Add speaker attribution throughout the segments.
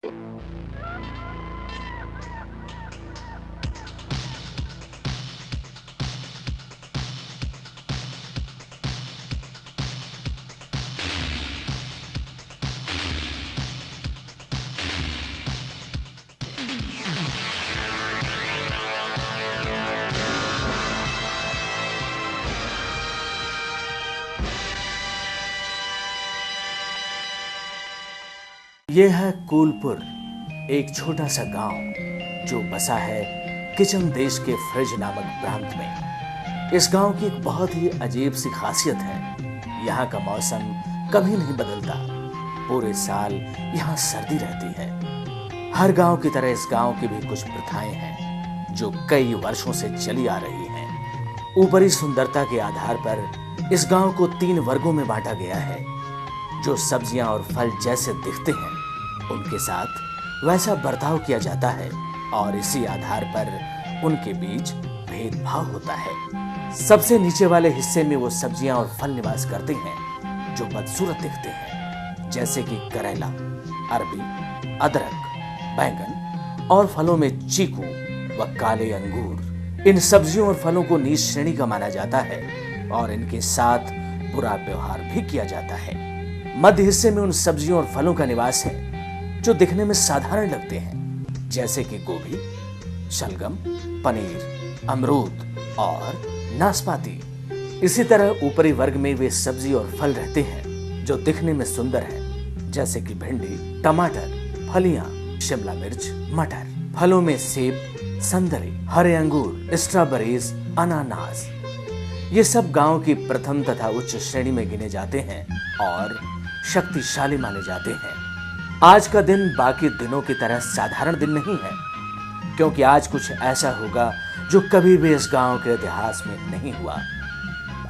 Speaker 1: ये है कूलपुर, एक छोटा सा गांव जो बसा है किचन देश के फ्रिज नामक प्रांत में। इस गांव की एक बहुत ही अजीब सी खासियत है। यहाँ का मौसम कभी नहीं बदलता, पूरे साल यहाँ सर्दी रहती है। हर गांव की तरह इस गांव की भी कुछ प्रथाएं हैं जो कई वर्षों से चली आ रही हैं। ऊपरी सुंदरता के आधार पर इस गांव को 3 वर्गों में बांटा गया है। जो सब्जियां और फल जैसे दिखते हैं उनके साथ वैसा बर्ताव किया जाता है और इसी आधार पर उनके बीच भेदभाव होता है। सबसे नीचे वाले हिस्से में वो सब्जियां और फल निवास करते हैं जो बदसूरत दिखते हैं, जैसे कि करेला, अरबी, अदरक, बैंगन और फलों में चीकू व काले अंगूर। इन सब्जियों और फलों को नीच श्रेणी का माना जाता है और इनके साथ बुरा व्यवहार भी किया जाता है। मध्य हिस्से में उन सब्जियों और फलों का निवास है जो दिखने में साधारण लगते हैं, जैसे कि गोभी, शलगम, पनीर, अमरूद और नाशपाती। इसी तरह ऊपरी वर्ग में वे सब्जी और फल रहते हैं जो दिखने में सुंदर है, जैसे कि भिंडी, टमाटर, फलियां, शिमला मिर्च, मटर। फलों में सेब, संतरे, हरे अंगूर, स्ट्रॉबेरीज, अनानास। ये सब गांव की प्रथम तथा उच्च श्रेणी में गिने जाते हैं और शक्तिशाली माने जाते हैं। आज का दिन बाकी दिनों की तरह साधारण दिन नहीं है, क्योंकि आज कुछ ऐसा होगा जो कभी भी इस गांव के इतिहास में नहीं हुआ।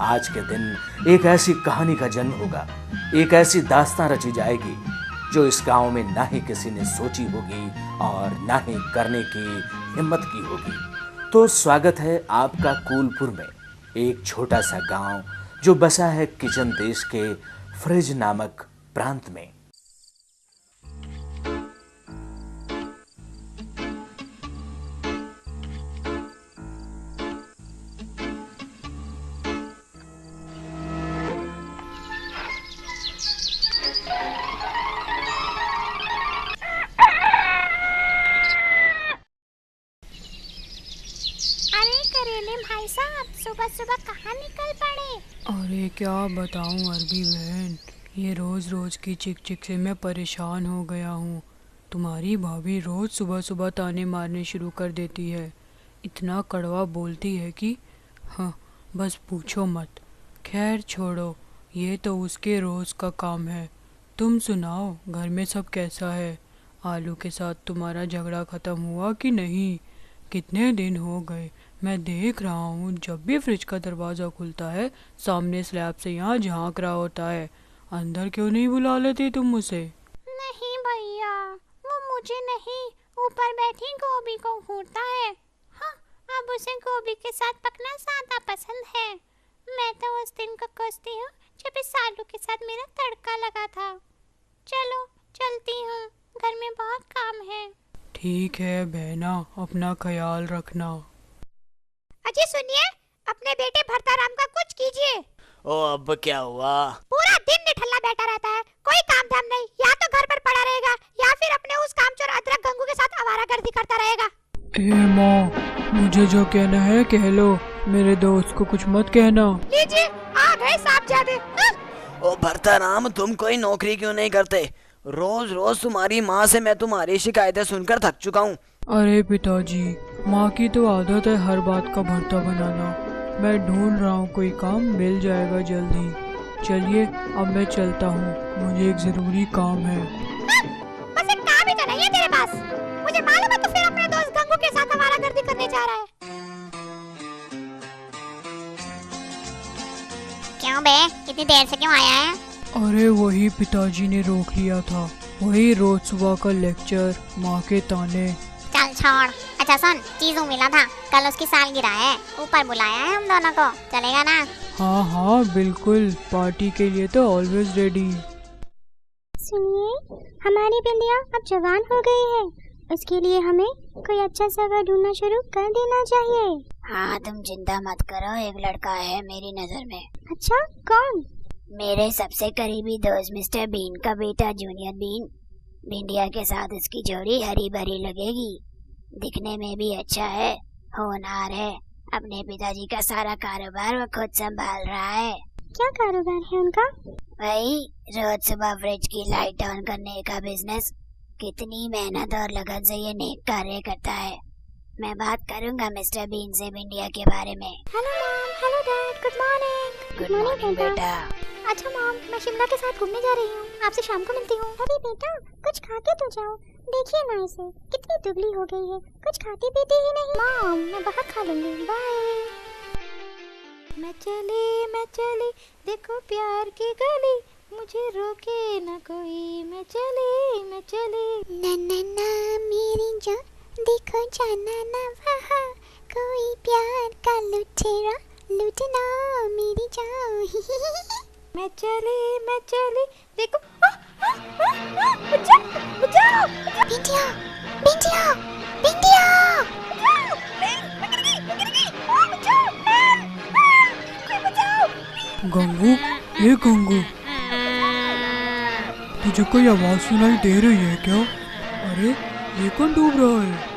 Speaker 1: आज के दिन एक ऐसी कहानी का जन्म होगा, एक ऐसी दास्तां रची जाएगी जो इस गांव में ना ही किसी ने सोची होगी और ना ही करने की हिम्मत की होगी। तो स्वागत है आपका कूलपुर में, एक छोटा सा गांव जो बसा है किचन देश के फ्रिज नामक प्रांत में।
Speaker 2: भाई साहब सुबह सुबह कहाँ निकल पड़े?
Speaker 3: अरे क्या बताऊं अरबी बहन, ये रोज रोज की चिक चिक से मैं परेशान हो गया हूँ। तुम्हारी भाभी रोज सुबह सुबह ताने मारने शुरू कर देती है। इतना कड़वा बोलती है कि हाँ बस पूछो मत। खैर छोड़ो, ये तो उसके रोज का काम है। तुम सुनाओ, घर में सब कैसा है? आलू के साथ तुम्हारा झगड़ा खत्म हुआ कि नहीं? कितने दिन हो गए, मैं देख रहा हूँ जब भी फ्रिज का दरवाज़ा खुलता है सामने स्लैब से यहाँ झांक रहा होता है। अंदर क्यों नहीं बुला लेती तुम उसे?
Speaker 2: नहीं भैया, वो मुझे नहीं, ऊपर बैठी गोभी को घूरता है। हाँ, अब उसे गोभी के साथ पकना ज्यादा पसंद है। मैं तो उस दिन को कोसती हूँ जब इस आलू के साथ मेरा तड़का लगा था। चलो चलती हूँ, घर में बहुत काम है।
Speaker 3: ठीक है बहना, अपना ख्याल रखना।
Speaker 2: अजी सुनिए, अपने बेटे भरताराम का कुछ कीजिए।
Speaker 4: ओ अब क्या हुआ?
Speaker 2: पूरा दिन निठल्ला बैठा रहता है, कोई काम धाम नहीं। या तो घर पर पड़ा रहेगा या फिर अपने उस कामचोर अदरक गंगू के साथ आवारागर्दी करता रहेगा।
Speaker 3: ए माँ, मुझे जो कहना है कह लो, मेरे दोस्त को कुछ मत कहना।
Speaker 2: लीजिए, आ गए साहबजादे।
Speaker 4: ओ भरताराम, तुम कोई नौकरी क्यों नहीं करते? रोज रोज तुम्हारी माँ से मैं तुम्हारी शिकायतें सुनकर थक चुका हूँ।
Speaker 3: अरे पिताजी, माँ की तो आदत है हर बात का भरता बनाना। मैं ढूंढ रहा हूँ कोई काम, मिल जाएगा जल्दी। चलिए अब मैं चलता हूँ, मुझे एक जरूरी काम है।
Speaker 2: बस एक काम ही तो नहीं है तेरे पास? मुझे मालूम है तो फिर अपने दोस्त गंगू के साथ आवारागर्दी करने जा रहा है। क्यों बे, इतनी देर से क्यों आया है?
Speaker 3: अरे वही पिताजी ने रोक लिया था, वही रोज सुबह का लेक्चर, माँ के ताने।
Speaker 2: चल छोड़। अच्छा सुन, चीजू मिला था, कल उसकी सालगिरह है, ऊपर बुलाया है हम दोनों को, चलेगा ना?
Speaker 3: हाँ हाँ बिल्कुल, पार्टी के लिए तो ऑलवेज रेडी।
Speaker 2: सुनिए, हमारी बिल्लियाँ अब जवान हो गई है, उसके लिए हमें कोई अच्छा सा घर ढूंढना शुरू कर देना चाहिए।
Speaker 5: हाँ तुम चिंता मत करो, एक लड़का है मेरी नजर में।
Speaker 2: अच्छा, कौन?
Speaker 5: मेरे सबसे करीबी दोस्त मिस्टर बीन का बेटा जूनियर बीन। भिंडिया के साथ उसकी जोड़ी हरी भरी लगेगी, दिखने में भी अच्छा है, होनहार है, अपने पिताजी का सारा कारोबार वो खुद संभाल रहा है।
Speaker 2: क्या कारोबार है उनका?
Speaker 5: वही रोज सुबह फ्रिज की लाइट ऑन करने का बिजनेस। कितनी मेहनत और लगन से ये नेक कार्य करता है। मैं बात करूंगा मिस्टर बीन से भिंडिया के बारे में।
Speaker 2: Hello mom, hello dad, good morning.
Speaker 5: Good morning बेटा।
Speaker 2: अच्छा मॉम, मैं शिमला के साथ घूमने जा रही हूँ, आपसे शाम को मिलती हूँ। अरे बेटा, कुछ खा के तो जाओ, देखिए ना इसे, कितनी दुबली हो गई है, कुछ खाती पीती ही नहीं। मॉम, मैं बाहर खा लूंगी, बाय। मैं चली, देखो प्यार की गली, मुझे रोके ना कोई, मैं चली। ना ना ना मेरी जान, देखो जाना ना वहाँ, कोई प्यार का लुटेरा लूटना मेरी जान। मैं चली, देखो बचाओ, बचाओ, बिंदिया, बिंदिया, बिंदिया, बचाओ, मैं गिर गई, बचाओ, बचाओ।
Speaker 3: गंगू, ये गंगू, तुझे कोई आवाज सुनाई दे रही है क्या? अरे ये कौन डूब रहा है?